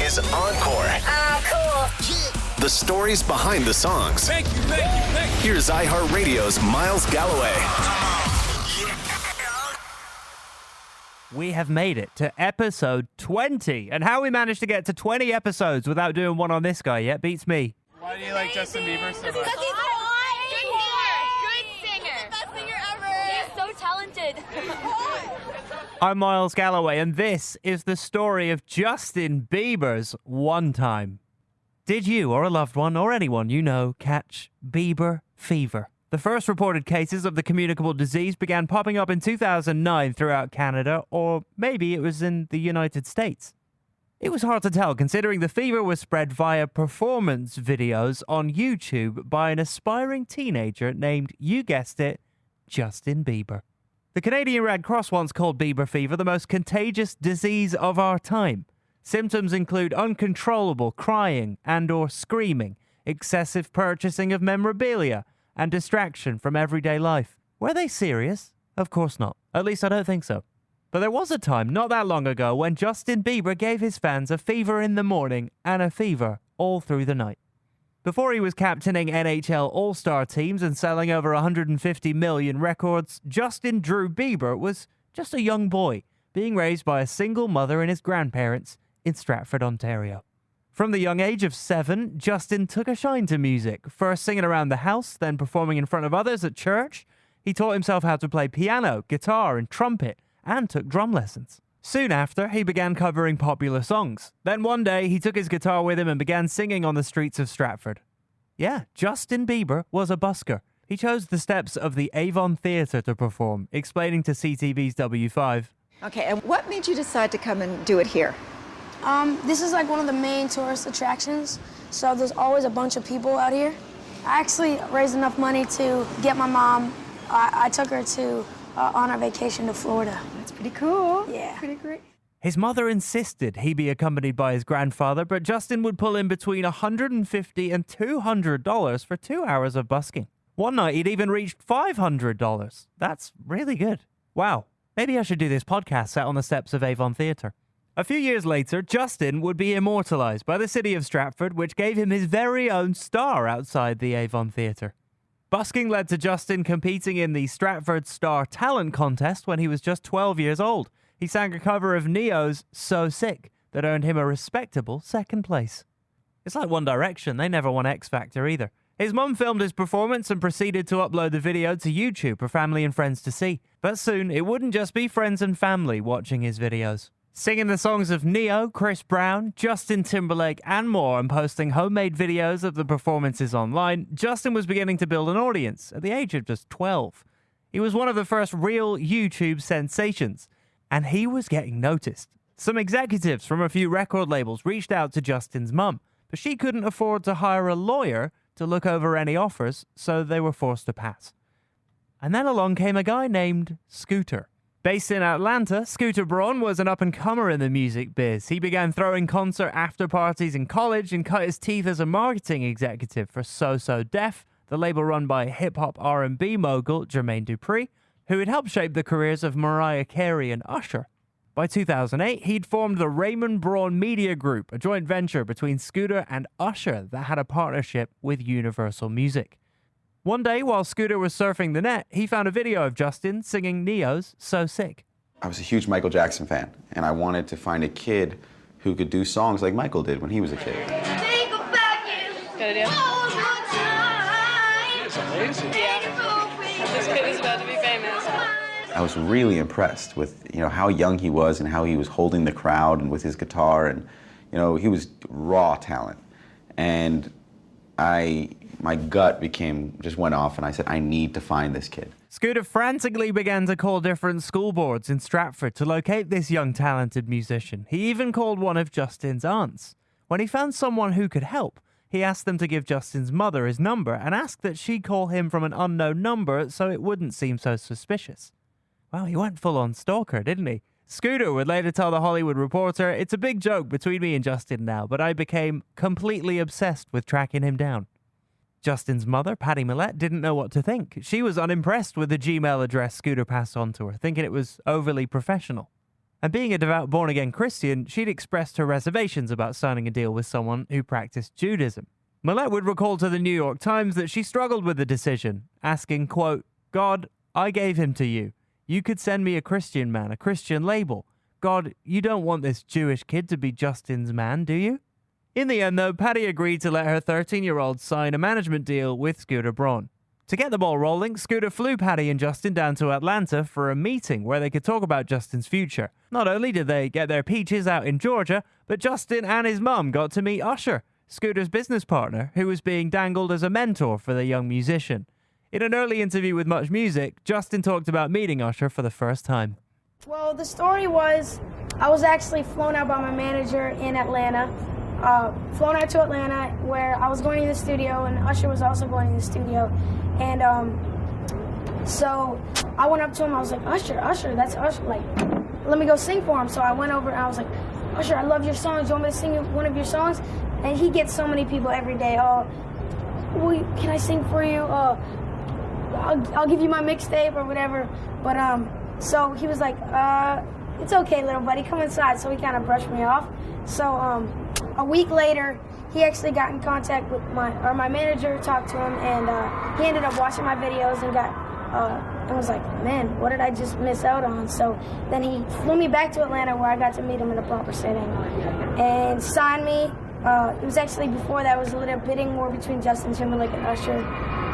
is Encore. Cool. The stories behind the songs. Thank you. Here's iHeartRadio's Miles Galloway. We have made it to episode 20. And how we managed to get to 20 episodes without doing one on this guy yet beats me. Why do you like Justin Bieber so much? Because he's good singer. The best singer ever. He's so talented. I'm Miles Galloway, and this is the story of Justin Bieber's one time. Did you or a loved one or anyone you know catch Bieber Fever? The first reported cases of the communicable disease began popping up in 2009 throughout Canada, or maybe it was in the United States. It was hard to tell, considering the fever was spread via performance videos on YouTube by an aspiring teenager named, you guessed it, Justin Bieber. The Canadian Red Cross once called Bieber fever the most contagious disease of our time. Symptoms include uncontrollable crying and or screaming, excessive purchasing of memorabilia, and distraction from everyday life. Were they serious? Of course not. At least I don't think so. But there was a time not that long ago when Justin Bieber gave his fans a fever in the morning and a fever all through the night. Before he was captaining NHL All-Star teams and selling over 150 million records, Justin Drew Bieber was just a young boy being raised by a single mother and his grandparents in Stratford, Ontario. From the young age of 7, Justin took a shine to music, first singing around the house, then performing in front of others at church. He taught himself how to play piano, guitar, and trumpet, and took drum lessons. Soon after, he began covering popular songs. Then one day, he took his guitar with him and began singing on the streets of Stratford. Yeah, Justin Bieber was a busker. He chose the steps of the Avon Theatre to perform, explaining to CTV's W5. Okay, and what made you decide to come and do it here? This is like one of the main tourist attractions, so there's always a bunch of people out here. I actually raised enough money to get my mom. I took her to on our vacation to Florida. That's pretty cool. Yeah. Pretty great. His mother insisted he be accompanied by his grandfather, but Justin would pull in between $150 and $200 for 2 hours of busking. One night, he'd even reached $500. That's really good. Wow. Maybe I should do this podcast set on the steps of Avon Theatre. A few years later, Justin would be immortalized by the city of Stratford, which gave him his very own star outside the Avon Theatre. Busking led to Justin competing in the Stratford Star Talent Contest when he was just 12 years old. He sang a cover of Neo's So Sick that earned him a respectable second place. It's like One Direction, they never won X Factor either. His mum filmed his performance and proceeded to upload the video to YouTube for family and friends to see. But soon, it wouldn't just be friends and family watching his videos. Singing the songs of Neo, Chris Brown, Justin Timberlake, and more, and posting homemade videos of the performances online, Justin was beginning to build an audience at the age of just 12. He was one of the first real YouTube sensations, and he was getting noticed. Some executives from a few record labels reached out to Justin's mum, but she couldn't afford to hire a lawyer to look over any offers, so they were forced to pass. And then along came a guy named Scooter. Based in Atlanta, Scooter Braun was an up-and-comer in the music biz. He began throwing concert after-parties in college and cut his teeth as a marketing executive for So So Def, the label run by hip-hop R&B mogul Jermaine Dupri, who had helped shape the careers of Mariah Carey and Usher. By 2008, he'd formed the Raymond Braun Media Group, a joint venture between Scooter and Usher that had a partnership with Universal Music. One day, while Scooter was surfing the net, he found a video of Justin singing Neo's So Sick. I was a huge Michael Jackson fan, and I wanted to find a kid who could do songs like Michael did when he was a kid. Think about you. Good idea. All the time. It's amazing. Yeah. This kid is about to be famous. I was really impressed with, how young he was and how he was holding the crowd and with his guitar, and, he was raw talent. And my gut just went off, and I said, I need to find this kid. Scooter frantically began to call different school boards in Stratford to locate this young talented musician. He even called one of Justin's aunts. When he found someone who could help, he asked them to give Justin's mother his number and asked that she call him from an unknown number so it wouldn't seem so suspicious. Well, he went full-on stalker, didn't he? Scooter would later tell The Hollywood Reporter, "It's a big joke between me and Justin now, but I became completely obsessed with tracking him down." Justin's mother, Patty Millett, didn't know what to think. She was unimpressed with the Gmail address Scooter passed on to her, thinking it was overly professional. And being a devout born-again Christian, she'd expressed her reservations about signing a deal with someone who practiced Judaism. Millette would recall to the New York Times that she struggled with the decision, asking, quote, "God, I gave him to you. You could send me a Christian man, a Christian label. God, you don't want this Jewish kid to be Justin's man, do you?" In the end, though, Patty agreed to let her 13-year-old sign a management deal with Scooter Braun. To get the ball rolling, Scooter flew Patty and Justin down to Atlanta for a meeting where they could talk about Justin's future. Not only did they get their peaches out in Georgia, but Justin and his mum got to meet Usher, Scooter's business partner, who was being dangled as a mentor for the young musician. In an early interview with Much Music, Justin talked about meeting Usher for the first time. Well, the story was I was actually flown out by my manager in Atlanta. Flown out to Atlanta where I was going to the studio and Usher was also going to the studio. And so I went up to him. I was like, Usher, that's Usher. Like, let me go sing for him. So I went over and I was like, Usher, I love your songs. Do you want me to sing one of your songs? And he gets so many people every day. Can I sing for you? I'll give you my mixtape or whatever. But so he was like, it's okay, little buddy, come inside. So he kind of brushed me off. So a week later, he actually got in contact with my manager, talked to him, and he ended up watching my videos and was like, man, what did I just miss out on? So then he flew me back to Atlanta where I got to meet him in a proper setting and signed me. It was actually before that, it was a little bidding war between Justin Timberlake and Usher.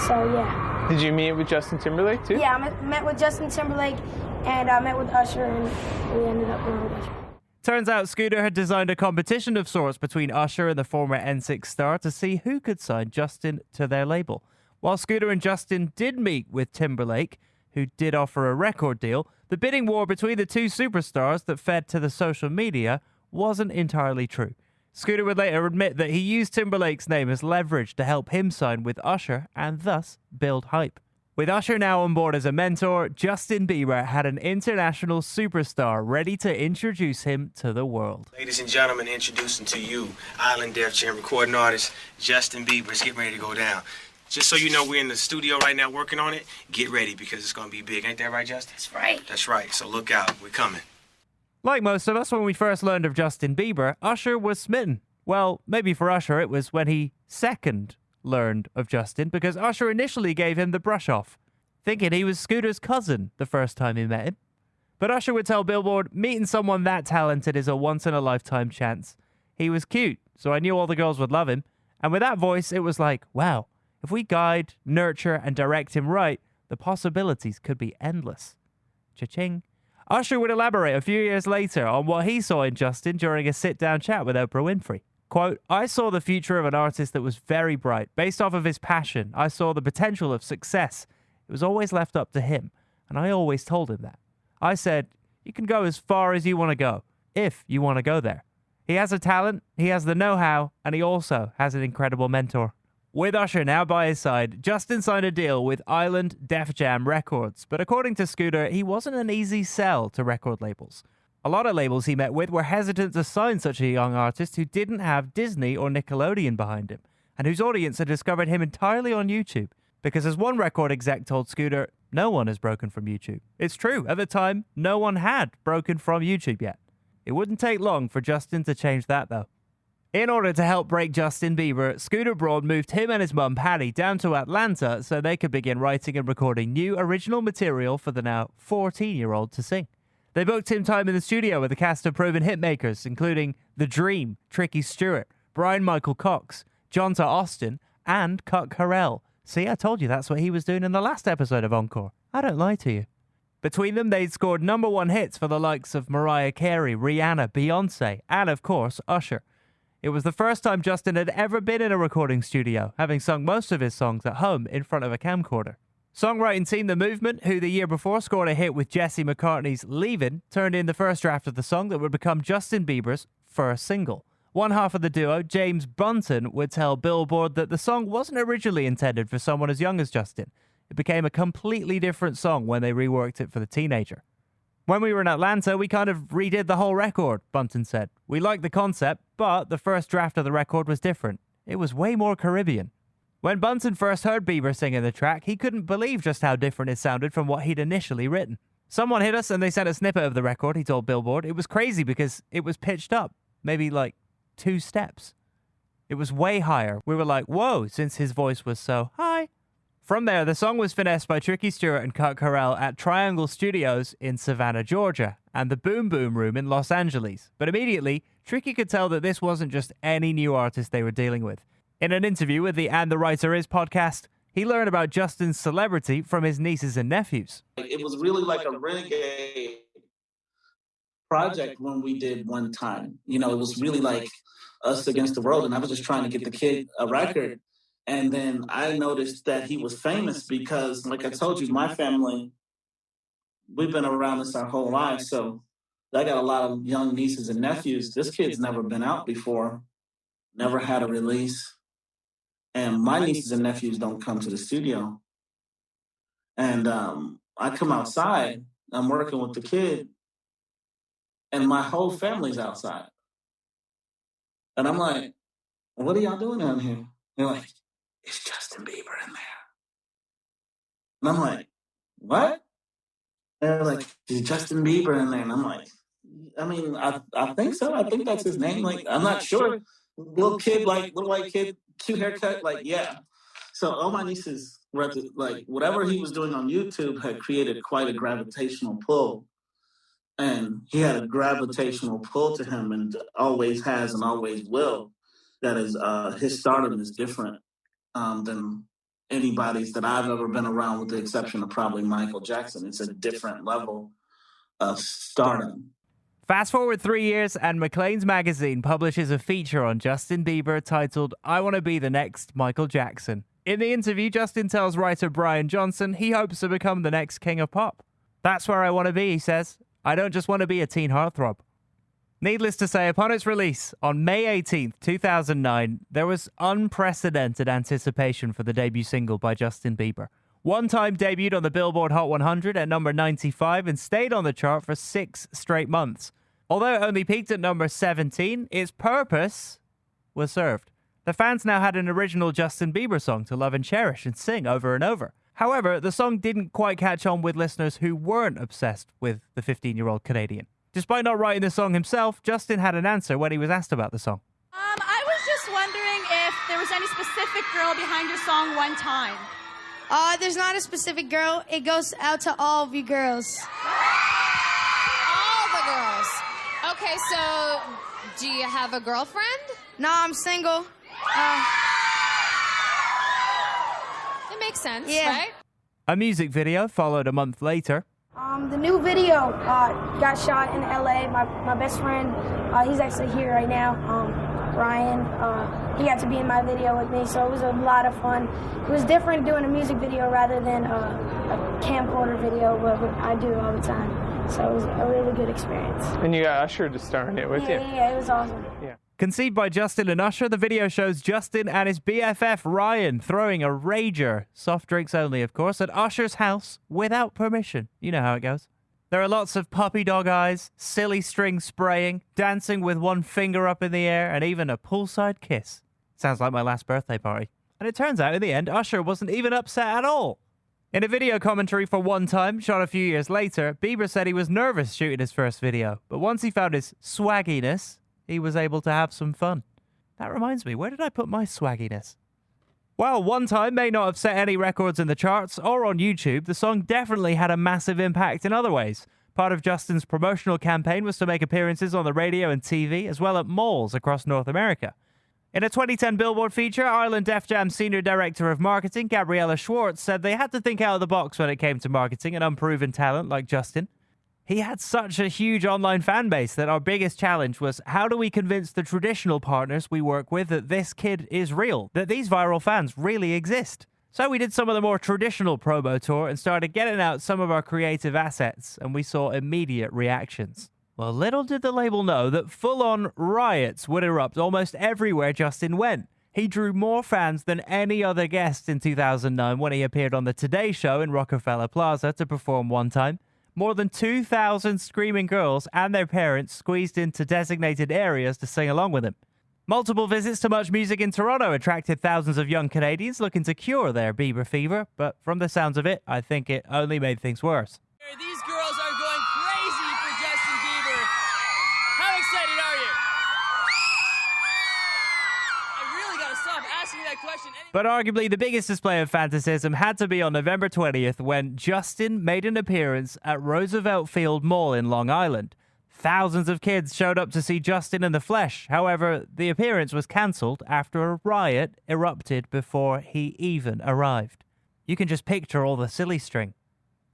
So yeah. Did you meet with Justin Timberlake too? Yeah, I met with Justin Timberlake and I met with Usher and we ended up going with Usher. Turns out Scooter had designed a competition of sorts between Usher and the former N6 star to see who could sign Justin to their label. While Scooter and Justin did meet with Timberlake, who did offer a record deal, the bidding war between the two superstars that fed to the social media wasn't entirely true. Scooter would later admit that he used Timberlake's name as leverage to help him sign with Usher and thus build hype. With Usher now on board as a mentor, Justin Bieber had an international superstar ready to introduce him to the world. Ladies and gentlemen, introducing to you Island Def Jam recording artist Justin Bieber. It's getting ready to go down. Just so you know, we're in the studio right now working on it. Get ready because it's going to be big. Ain't that right, Justin? That's right. That's right. So look out. We're coming. Like most of us, when we first learned of Justin Bieber, Usher was smitten. Well, maybe for Usher it was when he second learned of Justin, because Usher initially gave him the brush off, thinking he was Scooter's cousin the first time he met him. But Usher would tell Billboard, meeting someone that talented is a once-in-a-lifetime chance. He was cute, so I knew all the girls would love him. And with that voice, it was like, wow, if we guide, nurture, and direct him right, the possibilities could be endless. Cha-ching. Usher would elaborate a few years later on what he saw in Justin during a sit-down chat with Oprah Winfrey. Quote, I saw the future of an artist that was very bright. Based off of his passion, I saw the potential of success. It was always left up to him, and I always told him that. I said, you can go as far as you want to go, if you want to go there. He has a talent, he has the know-how, and he also has an incredible mentor. With Usher now by his side, Justin signed a deal with Island Def Jam Records, but according to Scooter, he wasn't an easy sell to record labels. A lot of labels he met with were hesitant to sign such a young artist who didn't have Disney or Nickelodeon behind him, and whose audience had discovered him entirely on YouTube. Because as one record exec told Scooter, no one has broken from YouTube. It's true, at the time, no one had broken from YouTube yet. It wouldn't take long for Justin to change that, though. In order to help break Justin Bieber, Scooter Braun moved him and his mum Patty down to Atlanta so they could begin writing and recording new original material for the now 14-year-old to sing. They booked him time in the studio with a cast of proven hitmakers, including The Dream, Tricky Stewart, Brian Michael Cox, Jonta Austin, and Cuck Harrell. See, I told you that's what he was doing in the last episode of Encore. I don't lie to you. Between them, they'd scored #1 hits for the likes of Mariah Carey, Rihanna, Beyonce, and of course, Usher. It was the first time Justin had ever been in a recording studio, having sung most of his songs at home in front of a camcorder. Songwriting team The Movement, who the year before scored a hit with Jesse McCartney's Leavin', turned in the first draft of the song that would become Justin Bieber's first single. One half of the duo, James Bunton, would tell Billboard that the song wasn't originally intended for someone as young as Justin. It became a completely different song when they reworked it for the teenager. When we were in Atlanta, we kind of redid the whole record, Bunton said. We liked the concept, but the first draft of the record was different. It was way more Caribbean. When Bunton first heard Bieber singing the track, he couldn't believe just how different it sounded from what he'd initially written. Someone hit us and they sent a snippet of the record, he told Billboard. It was crazy because it was pitched up, maybe like 2 steps. It was way higher. We were like, whoa, since his voice was so high. From there, the song was finessed by Tricky Stewart and Kurt Carell at Triangle Studios in Savannah, Georgia, and the Boom Boom Room in Los Angeles. But immediately, Tricky could tell that this wasn't just any new artist they were dealing with. In an interview with the And the Writer Is podcast, he learned about Justin's celebrity from his nieces and nephews. It was really like a renegade project when we did One Time. You know, it was really like us against the world, and I was just trying to get the kid a record. And then I noticed that he was famous because, like I told you, my family, we've been around this our whole lives. So I got a lot of young nieces and nephews. This kid's never been out before, never had a release. And my nieces and nephews don't come to the studio. And I come outside, I'm working with the kid, and my whole family's outside. And I'm like, what are y'all doing down here? They're like, it's Justin Bieber in there. And I'm like, what? And they're like, is Justin Bieber in there? And I'm like, I mean, I think so. I think that's his name. Like, I'm not sure. Little kid, like, little white kid, cute haircut, like, yeah. So all my nieces were at the, like, whatever he was doing on YouTube had created quite a gravitational pull. And he had a gravitational pull to him and always has and always will. That is, his stardom is different than anybody's that I've ever been around, with the exception of probably Michael Jackson. It's a different level of stardom. Fast forward 3 years, and Maclean's magazine publishes a feature on Justin Bieber titled, I Want to Be the Next Michael Jackson. In the interview, Justin tells writer Brian Johnson he hopes to become the next king of pop. That's where I want to be, he says. I don't just want to be a teen heartthrob. Needless to say, upon its release on May 18th, 2009, there was unprecedented anticipation for the debut single by Justin Bieber. One Time debuted on the Billboard Hot 100 at number 95 and stayed on the chart for 6 straight months. Although it only peaked at number 17, its purpose was served. The fans now had an original Justin Bieber song to love and cherish and sing over and over. However, the song didn't quite catch on with listeners who weren't obsessed with the 15-year-old Canadian. Despite not writing the song himself, Justin had an answer when he was asked about the song. I was just wondering if there was any specific girl behind your song One Time. There's not a specific girl. It goes out to all of you girls. All the girls. Okay, so do you have a girlfriend? No, I'm single. It makes sense, Yeah. right? A music video followed a month later. The new video got shot in LA. My best friend, he's actually here right now. Ryan, he got to be in my video with me, so it was a lot of fun. It was different doing a music video rather than a camcorder video, what I do all the time. So it was a really good experience. And you got Usher to star in it with you. Yeah, it was awesome. Yeah. Conceived by Justin and Usher, the video shows Justin and his BFF Ryan throwing a rager, soft drinks only of course, at Usher's house without permission. You know how it goes. There are lots of puppy dog eyes, silly string spraying, dancing with one finger up in the air, and even a poolside kiss. Sounds like my last birthday party. And it turns out in the end, Usher wasn't even upset at all. In a video commentary for One Time, shot a few years later, Bieber said he was nervous shooting his first video, but once he found his swagginess, he was able to have some fun. That reminds me, where did I put my swagginess? While One Time may not have set any records in the charts or on YouTube, the song definitely had a massive impact in other ways. Part of Justin's promotional campaign was to make appearances on the radio and TV, as well as at malls across North America. In a 2010 Billboard feature, Ireland Def Jam Senior Director of Marketing, Gabriella Schwartz, said they had to think out of the box when it came to marketing an unproven talent like Justin. He had such a huge online fan base that our biggest challenge was, how do we convince the traditional partners we work with that this kid is real, that these viral fans really exist? So we did some of the more traditional promo tour and started getting out some of our creative assets, and we saw immediate reactions. Well, little did the label know that full-on riots would erupt almost everywhere Justin went. He drew more fans than any other guest in 2009 when he appeared on the Today Show in Rockefeller Plaza to perform One Time. More than 2,000 screaming girls and their parents squeezed into designated areas to sing along with him. Multiple visits to Much Music in Toronto attracted thousands of young Canadians looking to cure their Bieber fever, but from the sounds of it, I think it only made things worse. These girls are But arguably the biggest display of fantasism had to be on November 20th when Justin made an appearance at Roosevelt Field Mall in Long Island. Thousands of kids showed up to see Justin in the flesh. However, the appearance was cancelled after a riot erupted before he even arrived. You can just picture all the silly string.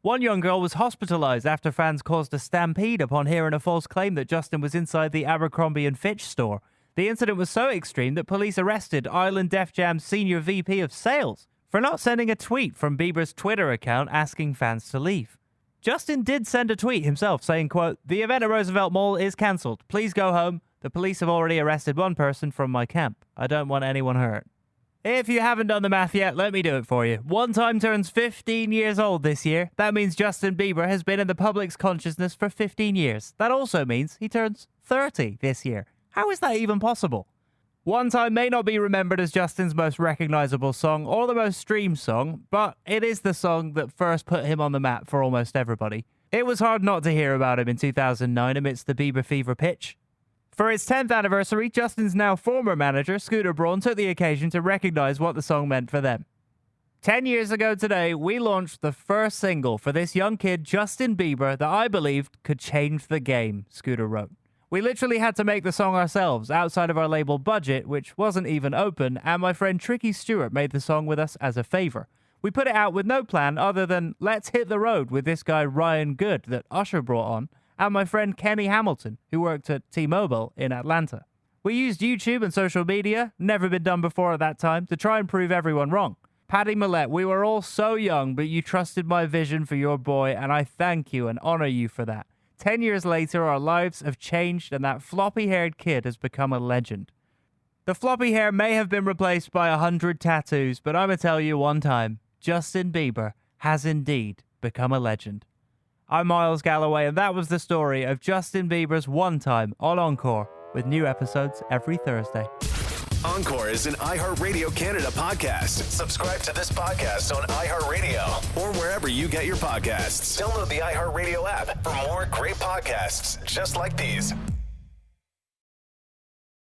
One young girl was hospitalized after fans caused a stampede upon hearing a false claim that Justin was inside the Abercrombie & Fitch store. The incident was so extreme that police arrested Island Def Jam's senior VP of sales for not sending a tweet from Bieber's Twitter account asking fans to leave. Justin did send a tweet himself saying, quote, "The event at Roosevelt Mall is cancelled. Please go home. The police have already arrested one person from my camp. I don't want anyone hurt." If you haven't done the math yet, let me do it for you. One Time turns 15 years old this year. That means Justin Bieber has been in the public's consciousness for 15 years. That also means he turns 30 this year. How is that even possible? One Time may not be remembered as Justin's most recognizable song or the most streamed song, but it is the song that first put him on the map for almost everybody. It was hard not to hear about him in 2009 amidst the Bieber Fever pitch. For its 10th anniversary, Justin's now former manager, Scooter Braun, took the occasion to recognize what the song meant for them. 10 years ago today, we launched the first single for this young kid, Justin Bieber, that I believed could change the game, Scooter wrote. We literally had to make the song ourselves, outside of our label budget, which wasn't even open, and my friend Tricky Stewart made the song with us as a favor. We put it out with no plan other than let's hit the road with this guy Ryan Good that Usher brought on, and my friend Kenny Hamilton, who worked at T-Mobile in Atlanta. We used YouTube and social media, never been done before at that time, to try and prove everyone wrong. Paddy Millette, we were all so young, but you trusted my vision for your boy, and I thank you and honor you for that. 10 years later, our lives have changed, and that floppy-haired kid has become a legend. The floppy hair may have been replaced by 100 tattoos, but I'm going to tell you one time, Justin Bieber has indeed become a legend. I'm Miles Galloway, and that was the story of Justin Bieber's One Time on Encore, with new episodes every Thursday. Encore is an iHeartRadio Canada podcast. Subscribe to this podcast on iHeartRadio or wherever you get your podcasts. Download the iHeartRadio app for more great podcasts just like these.